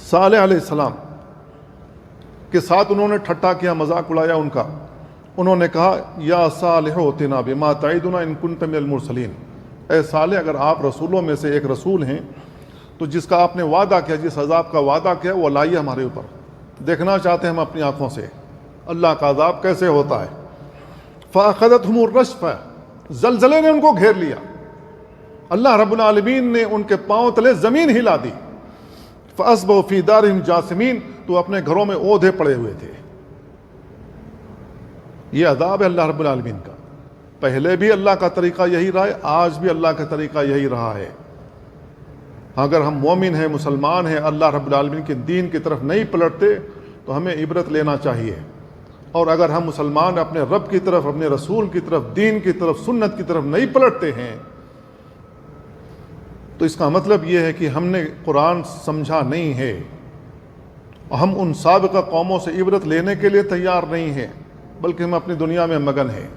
صالح علیہ السلام کے ساتھ انہوں نے ٹھٹا کیا، مذاق اڑایا ان کا. انہوں نے کہا یا صالح اتنا بما تعدنا ان کنت من المرسلین، اے صالح اگر آپ رسولوں میں سے ایک رسول ہیں تو جس کا آپ نے وعدہ کیا، جس عذاب کا وعدہ کیا وہ لائیے ہمارے اوپر. دیکھنا چاہتے ہیں ہم اپنی آنکھوں سے اللہ کا عذاب کیسے ہوتا ہے. فاخذتهم الرجفہ، زلزلے نے ان کو گھیر لیا. اللہ رب العالمین نے ان کے پاؤں تلے زمین ہلا دی. فاصبحوا فی دارہم جاثمین، تو اپنے گھروں میں اودھے پڑے ہوئے تھے. یہ عذاب ہے اللہ رب العالمین کا. پہلے بھی اللہ کا طریقہ یہی رہا ہے، آج بھی اللہ کا طریقہ یہی رہا ہے. اگر ہم مومن ہیں، مسلمان ہیں، اللہ رب العالمین کے دین کی طرف نہیں پلٹتے تو ہمیں عبرت لینا چاہیے. اور اگر ہم مسلمان اپنے رب کی طرف، اپنے رسول کی طرف، دین کی طرف، سنت کی طرف نہیں پلٹتے ہیں تو اس کا مطلب یہ ہے کہ ہم نے قرآن سمجھا نہیں ہے، ہم ان سابقہ قوموں سے عبرت لینے کے لیے تیار نہیں ہیں، بلکہ ہم اپنی دنیا میں مگن ہیں.